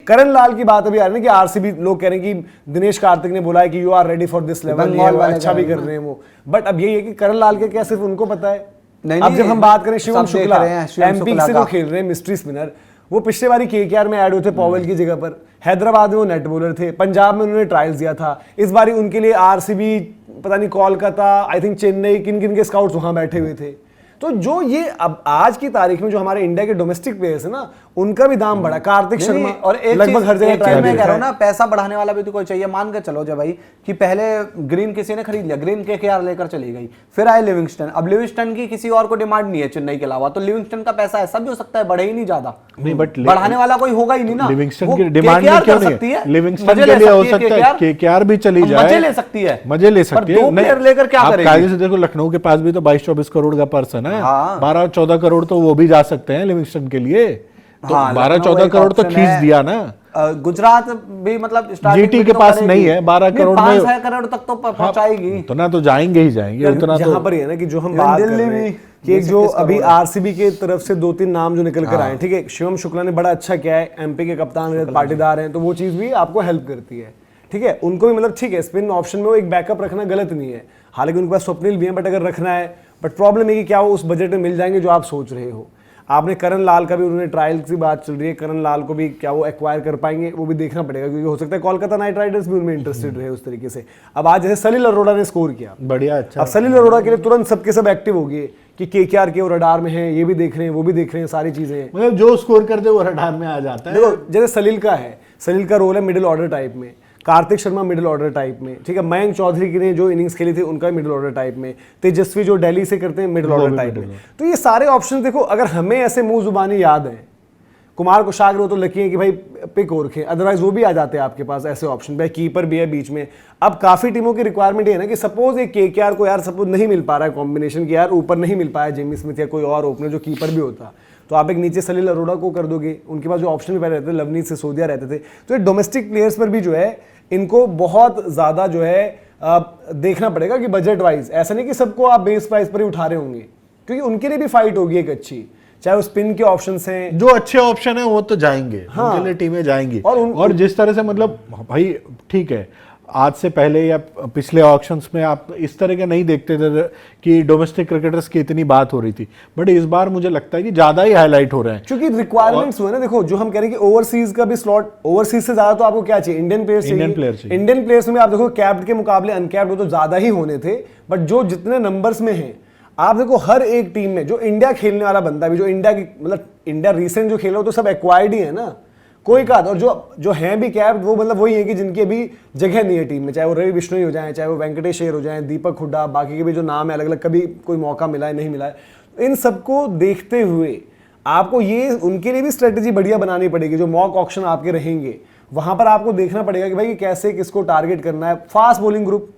करण लाल की बात अभी आ रही है कि आरसीबी लोग कह रहे हैं कि दिनेश कार्तिक ने बोला है कि you are ready for this level, अच्छा भी कर रहे हैं वो, बट अब यही है कि करण लाल के क्या सिर्फ उनको पता है। अब जब हम बात करें शिवम शुक्ला, एमपी से जो खेल रहे हैं मिस्ट्री स्पिनर, वो पिछले बारी केकेआर में ऐड हुए थे पॉवेल की जगह पर, हैदराबाद में वो नेट बॉलर थे, पंजाब में उन्होंने ट्रायल्स दिया था, इस बारी उनके लिए आरसीबी, पता नहीं कोलकाता, आई थिंक चेन्नई, किन किन के स्काउट्स वहां बैठे हुए थे। तो जो ये अब आज की तारीख में जो हमारे इंडिया के डोमेस्टिक प्लेयर्स है ना, उनका भी दाम बढ़ा। कार्तिक शर्मा और लगभग हर जगह ट्रायल मैं कह रहा हूं ना, पैसा बढ़ाने वाला भी तो कोई चाहिए। मान के चलो जब भाई कि पहले ग्रीन किसी ने खरीद लिया, ग्रीन केकेआर लेकर चली गई, फिर आए लिविंगस्टन, अब लिविंगस्टन की किसी और को डिमांड नहीं है चेन्नई के अलावा, तो लिविंगस्टन का पैसा ऐसा भी हो सकता है बढ़े ही नहीं ज्यादा, नहीं बट बढ़ाने वाला कोई होगा ही नहीं ना। लिविंगस्टन की डिमांड क्यों नहीं है? लिविंगस्टन के लिए हो सकता है केकेआर भी चली जाए, मजे ले सकती है, मजे ले सकती है। दो प्लेयर लेकर क्या करेंगे? कायदे से देखो, लखनऊ के पास भी तो 22-24 करोड़ का पर्सन है, 12-14 करोड़ तो वो भी जा सकते हैं लिविंगस्टन के लिए, तो 12-14 करोड़ तो खींच दिया ना। गुजरात भी मतलब जीटी के पास नहीं है 12 करोड़ में, 5 करोड़ तक तो पहुंचाएगी, उतना तो जाएंगे ही जाएंगे उतना। तो यहाँ पर ये ना कि जो हम बात कर रहे हैं कि जो अभी आरसीबी के तरफ से 2-3 नाम जो निकल कर आए, ठीक है, शिवम शुक्ला ने बड़ा अच्छा किया है, एमपी के कप्तान रजत पाटीदार हैं, तो वो चीज भी आपको हेल्प करती है, ठीक है, उनको भी मतलब ठीक है, स्पिन ऑप्शन में वो एक बैकअप रखना गलत नहीं है, हालांकि उनके पास स्वप्निल भी है, बट अगर रखना है, बट प्रॉब्लम है कि क्या वो उस बजट में मिल जाएंगे जो आप सोच रहे हो। आपने करण लाल का भी, उन्होंने ट्रायल की बात चल रही है, करण लाल को भी क्या वो एक्वायर कर पाएंगे, वो भी देखना पड़ेगा, क्योंकि हो सकता है कोलकाता नाइट राइडर्स भी उनमें इंटरेस्टेड रहे उस तरीके से। अब आज जैसे सलील अरोड़ा ने स्कोर किया, बढ़िया, अच्छा, अब सलील अरोड़ा के लिए तुरंत सबके सब एक्टिव हो गए कि केकेआर के वो रडार में हैं, ये भी देख रहे हैं, वो भी देख रहे हैं, सारी चीजें, मतलब जो स्कोर करते वो रडार में आ जाता है। देखो जैसे सलील का है, सलील का रोल है मिडिल ऑर्डर टाइप में, Kartik Sharma middle order type में, ठीक है, मयंक चौधरी की ने जो इनिंग्स खेली थी उनका मिडिल ऑर्डर टाइप में, तेजस्वी जो दिल्ली से करते हैं मिडिल ऑर्डर टाइप में। तो ये सारे ऑप्शन देखो, अगर हमें ऐसे मुंह जुबानी याद है, कुमार कुशाग्र तो लकी है कि भाई पिक और खे, अदरवाइज वो भी आ जाते हैं आपके पास ऐसे ऑप्शन, भाई कीपर भी है बीच में। अब काफी टीमों की रिक्वायरमेंट ये है ना कि सपोज एक केकेआर को यार सपोज नहीं मिल पा रहा है कॉम्बिनेशन की, यार ऊपर नहीं मिल पाया जेमी स्मिथ या कोई और ओपनर जो कीपर भी होता, तो आप एक नीचे सलील अरोड़ा को कर दोगे, उनके पास जो ऑप्शन भी पहले रहते थे, लवनीत सिसोदिया रहते थे, तो ये डोमेस्टिक प्लेयर्स पर भी जो है इनको बहुत ज्यादा जो है देखना पड़ेगा कि बजट वाइज, ऐसा नहीं कि सबको आप बेस प्राइस पर ही उठा रहे होंगे, क्योंकि उनके लिए भी फाइट होगी एक अच्छी, चाहे वो स्पिन के ऑप्शंस हैं, जो अच्छे ऑप्शन है वो तो जाएंगे, हाँ, उनके लिए टीमें जाएंगी। और जिस तरह से मतलब भाई ठीक है, आज से पहले या पिछले ऑक्शंस में आप इस तरह के नहीं देखते थे कि डोमेस्टिक क्रिकेटर्स की इतनी बात हो रही थी, बट इस बार मुझे लगता है कि ज्यादा ही हाईलाइट हो रहे हैं, क्योंकि रिक्वायरमेंट्स हुए ना। देखो जो हम कह रहे हैं कि ओवरसीज का भी स्लॉट, ओवरसीज से ज्यादा तो आपको क्या चाहिए, इंडियन प्लेयर्स चाहिए। इंडियन प्लेयर्स में आप देखो कैप्ड के मुकाबले अनकैप्ड तो ज्यादा ही होने थे, बट जो जितने नंबर्स में हैं आप देखो हर एक टीम में जो इंडिया खेलने वाला बंदा भी, जो इंडिया की मतलब इंडिया रिसेंट जो खेल रहा हो तो सब एक्वायर्ड ही है ना, कोई का, और जो हैं भी कैप्ड वो मतलब वही है कि जिनकी अभी जगह नहीं है टीम में, चाहे वो रवि बिश्नोई हो जाए, चाहे वो वेंकटेश अय्यर हो जाए, दीपक हुड्डा, बाकी के भी जो नाम है अलग अलग, कभी कोई मौका मिला है नहीं मिला है, इन सबको देखते हुए आपको ये उनके लिए भी स्ट्रेटेजी बढ़िया बनानी पड़ेगी। जो मॉक ऑक्शन आपके रहेंगे वहां पर आपको देखना पड़ेगा कि भाई कैसे किसको टारगेट करना है। फास्ट बॉलिंग ग्रुप,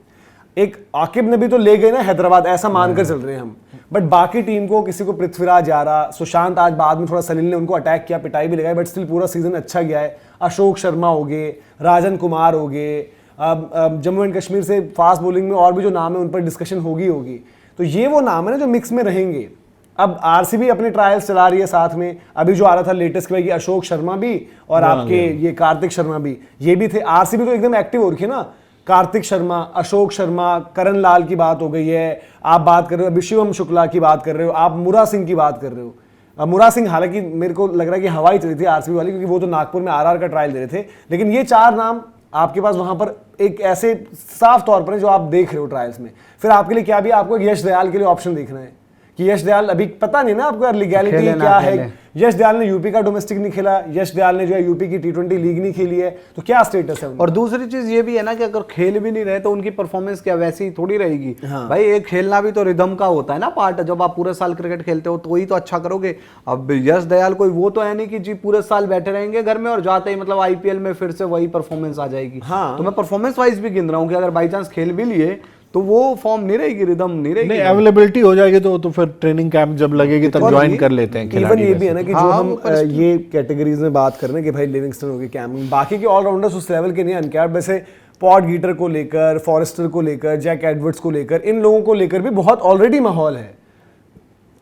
एक आकिब नबी तो ले गए ना हैदराबाद, ऐसा मानकर चल रहे हैं हम, बट बाकी टीम को किसी को पृथ्वीराज आ रहा, सुशांत आज बाद में थोड़ा सलील ने उनको अटैक किया, पिटाई भी लगाई, बट स्टिल पूरा सीजन अच्छा गया है। अशोक शर्मा हो गए, राजन कुमार हो गए, जम्मू एंड कश्मीर से फास्ट बॉलिंग में और भी जो नाम है उन पर डिस्कशन होगी। तो ये वो नाम है ना जो मिक्स में रहेंगे। अब आरसीबी अपने ट्रायल्स चला रही है साथ में, अभी जो आ रहा था लेटेस्ट कि अशोक शर्मा भी और आपके ये कार्तिक शर्मा भी, ये भी थे। आरसीबी तो एकदम एक्टिव हो रखी है ना, कार्तिक शर्मा, अशोक शर्मा, करण लाल की बात हो गई है, आप बात कर रहे हो अभी शिवम शुक्ला की बात कर रहे हो, आप मुरा सिंह की बात कर रहे हो। मुरा सिंह हालांकि मेरे को लग रहा है कि हवाई चली थी आरसीबी वाली, क्योंकि वो तो नागपुर में आरआर का ट्रायल दे रहे थे, लेकिन ये 4 नाम आपके पास वहां पर एक ऐसे साफ तौर पर जो आप देख रहे हो ट्रायल्स में। फिर आपके लिए क्या भी, आपको एक यश दयाल के लिए ऑप्शन देखना है कि यश दयाल, अभी पता नहीं ना आपको यार लीगैलिटी क्या है, यश दयाल ने यूपी का डोमेस्टिक नहीं खेला, यश दयाल ने जो है यूपी की T20 लीग नहीं खेली है, तो क्या स्टेटस है उनका? और दूसरी चीज ये भी है ना कि अगर खेल भी नहीं रहे तो उनकी परफॉर्मेंस क्या वैसी ही थोड़ी रहेगी। हाँ। भाई एक खेलना भी तो रिदम का होता है ना पार्ट, जब आप पूरे साल क्रिकेट खेलते हो तो ही तो अच्छा करोगे। अब यश दयाल कोई वो तो है नहीं कि जी पूरे साल बैठे रहेंगे घर में और जाते ही मतलब आईपीएल में फिर से वही परफॉर्मेंस आ जाएगी। हाँ। तो मैं परफॉर्मेंस वाइज भी गिन रहा हूँ कि अगर बाई चांस खेल भी लिए तो वो फॉर्म नहीं रहेगी, रिदम नहीं रहेगी, नहीं अवेलेबिलिटी हो जाएगी तो फिर ट्रेनिंग कैंप जब लगेगी तब ज्वाइन कर लेते हैं। इवन ये भी है ना कि जो हम ये कैटेगरीज में बात कर रहे हैं कि भाई लिविंगस्टन हो गए, कैमरन, बाकी के ऑलराउंडर्स उस लेवल के नहीं अनकैप्ड, वैसे पॉट गीटर को लेकर, फॉरेस्टर को लेकर, जैक एडवर्ड्स को लेकर, इन लोगों को लेकर भी बहुत ऑलरेडी माहौल है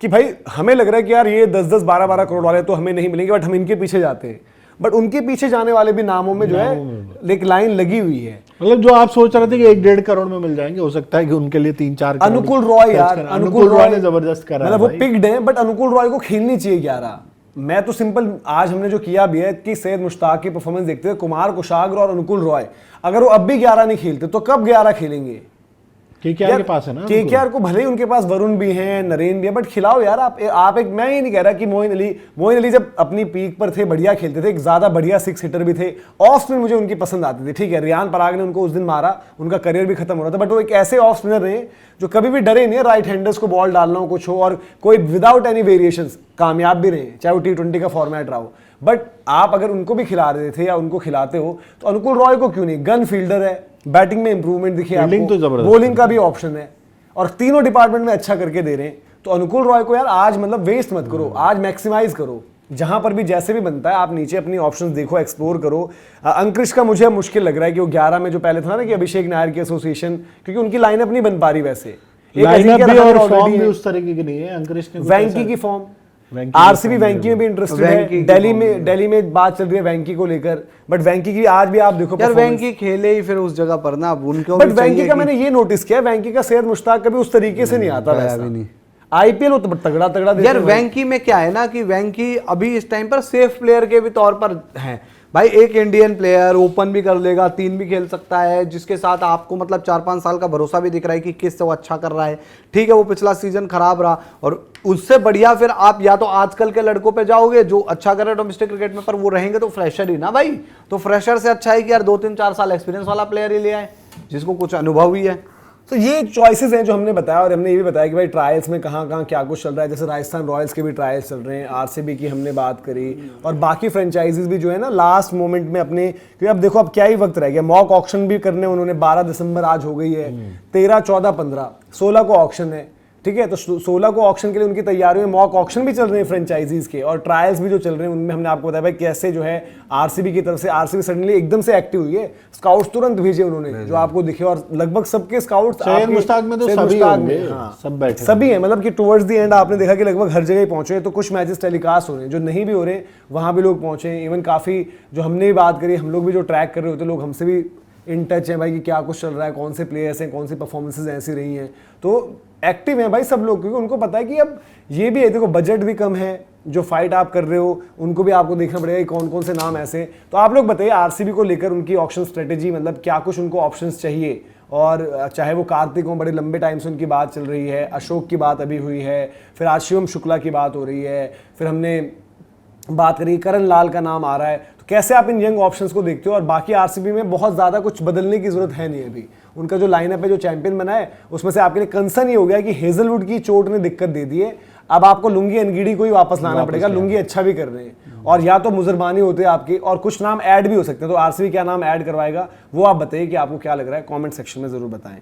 कि भाई हमें लग रहा है कि यार ये 10-10, 12-12 करोड़ वाले तो हमें नहीं मिलेंगे, बट हम इनके पीछे जाते हैं। बट उनके पीछे जाने वाले भी नामों में जो है एक लाइन लगी हुई है। मतलब जो आप सोच रहे थे कि 1-1.5 करोड़ में मिल जाएंगे, हो सकता है कि उनके लिए 3-4 करोड़। अनुकूल रॉय यार, अनुकूल रॉय ने जबरदस्त करा, मतलब वो पिक्ड है, बट अनुकूल रॉय को खेलनी चाहिए 11। मैं तो सिंपल आज हमने जो किया भी है कि सैयद मुश्ताक की परफॉर्मेंस देखते हुए कुमार कुशाग्र और अनुकूल रॉय अगर वो अब भी 11 नहीं खेलते तो कब 11 खेलेंगे? केकेआर के पास है ना, केकेआर को भले ही उनके पास वरुण भी हैं, नरेन भी है, बट खिलाओ यार आप एक, मैं ये नहीं कह रहा कि मोइन अली जब अपनी पीक पर थे बढ़िया खेलते थे, एक ज्यादा बढ़िया 6 हिटर भी थे, ऑफ स्पिन मुझे उनकी पसंद आती थी। ठीक है, रियान पराग ने उनको उस दिन मारा, उनका करियर भी खत्म हो रहा था, बट वो एक ऐसे ऑफ स्पिनर रहे जो कभी भी डरे नहीं, राइट हैंडर्स को बॉल डालना हो कुछ हो और कोई विदाउट एनी वेरिएशंस कामयाब भी रहे, चाहे वो T20 का फॉर्मेट रहा हो। बट आप अगर उनको भी खिला रहे थे या उनको खिलाते हो तो अनुकूल रॉय को क्यों नहीं? गन फील्डर है, बैटिंग में इंप्रूवमेंट दिखी आपको, बॉलिंग का भी ऑप्शन है और तीनों डिपार्टमेंट में अच्छा करके दे रहे हैं, तो अनुकूल रॉय को यार आज मतलब वेस्ट मत करो, आज मैक्सिमाइज करो, जहां पर भी जैसे भी बनता है आप नीचे अपनी ऑप्शंस देखो, एक्सप्लोर करो। अंकुश का मुझे मुश्किल लग रहा है कि वो 11 में जो पहले था ना कि अभिषेक नायर की एसोसिएशन, क्योंकि उनकी लाइनअप नहीं बन पा रही, वैसे लाइनअप भी और फॉर्म भी उस तरीके की नहीं है। अंकुश ने वैंकी की फॉर्म, आरसीबी वैंकी में भी इंटरेस्टेड है, दिल्ली में बात चल रही है वैंकी को लेकर, बट वैंकी की आज भी आप देखो यार वैंकी खेले ही फिर उस जगह पर ना, अब उनको बट वैंकी का मैंने ये नोटिस किया, वैंकी का सैयद मुश्ताक कभी उस तरीके से नहीं आता वैसा। आईपीएल तो तगड़ा तगड़ा यार वैंकी में क्या है ना कि वैंकी अभी इस टाइम पर सेफ प्लेयर के भी तौर पर है भाई, एक इंडियन प्लेयर ओपन भी कर लेगा, 3 भी खेल सकता है, जिसके साथ आपको मतलब 4-5 साल का भरोसा भी दिख रहा है कि किस से वो अच्छा कर रहा है। ठीक है, वो पिछला सीजन खराब रहा और उससे बढ़िया फिर आप या तो आजकल के लड़कों पे जाओगे जो अच्छा कर रहे हैं डोमेस्टिक क्रिकेट में, पर वो रहेंगे तो फ्रेशर ही ना भाई, तो फ्रेशर से अच्छा है कि यार 2-3-4 साल एक्सपीरियंस वाला प्लेयर ही ले आए जिसको कुछ अनुभव ही है। तो ये चॉइसेस हैं जो हमने बताया, और हमने ये भी बताया कि भाई ट्रायल्स में कहाँ कहाँ क्या कुछ चल रहा है। जैसे राजस्थान रॉयल्स के भी ट्रायल्स चल रहे हैं, आरसीबी की हमने बात करी, और बाकी फ्रेंचाइजीज भी जो है ना लास्ट मोमेंट में अपने, क्योंकि अब देखो अब क्या ही वक्त रह गया, मॉक ऑक्शन भी करने उन्होंने, 12 दिसंबर आज हो गई है, 13, 14, 15, 16 को ऑक्शन है। ठीक है, तो 16 को ऑक्शन के लिए उनकी तैयारियों में मॉक ऑक्शन भी चल रहे हैं फ्रेंचाइजीज के, और ट्रायल्स भी जो चल रहे हैं उनमें हमने आपको बताया भाई कैसे जो है आरसीबी की तरफ से, आरसीबी सडनली एकदम से एक्टिव हुई है, स्काउट्स तुरंत भेजे उन्होंने जो आपको दिखे, और लगभग सबके स्काउट्स मुश्ताक में तो सभी होंगे, सब बैठे सभी हैं, मतलब कि टुवर्ड्स द एंड आपने देखा कि लगभग हर जगह पहुंचे हैं। तो कुछ मैचेस टेलीकास्ट हो रहे हैं, जो नहीं भी हो रहे वहां भी लोग पहुंचे हैं। इवन काफी जो हमने भी बात करी, हम लोग भी जो ट्रैक कर रहे होते लोग हमसे भी इन टच है भाई कि क्या कुछ चल रहा है, कौन से प्लेयर्स हैं, कौन सी परफॉर्मेंसेज ऐसी रही हैं, तो एक्टिव हैं भाई सब लोग, क्योंकि उनको पता है कि अब ये भी है, देखो बजट भी कम है, जो फाइट आप कर रहे हो उनको भी आपको देखना पड़ेगा कि कौन कौन से नाम ऐसे। तो आप लोग बताइए आरसीबी को लेकर उनकी ऑप्शन स्ट्रेटेजी, मतलब क्या कुछ उनको ऑप्शंस चाहिए, और चाहे वो कार्तिक हो, बड़े लंबे टाइम से उनकी बात चल रही है, अशोक की बात अभी हुई है, फिर आज शिवम शुक्ला की बात हो रही है, फिर हमने बात करी करण लाल का नाम आ रहा है, तो कैसे आप इन यंग ऑप्शंस को देखते हो? और बाकी आरसीबी में बहुत ज़्यादा कुछ बदलने की जरूरत है नहीं अभी, उनका जो लाइनअप है जो चैंपियन बना है उसमें से आपके लिए कंसर्न ही हो गया कि हेजलवुड की चोट ने दिक्कत दे दी है, अब आपको लुंगी अनगीडी को ही वापस लाना पड़ेगा। लुंगी अच्छा भी कर रहे हैं, और या तो मुजरबानी होते हैं आपके, और कुछ नाम ऐड भी हो सकते हैं, तो आरसीबी क्या नाम ऐड करवाएगा वो आप बताइए कि आपको क्या लग रहा है, कमेंट सेक्शन में जरूर बताएं।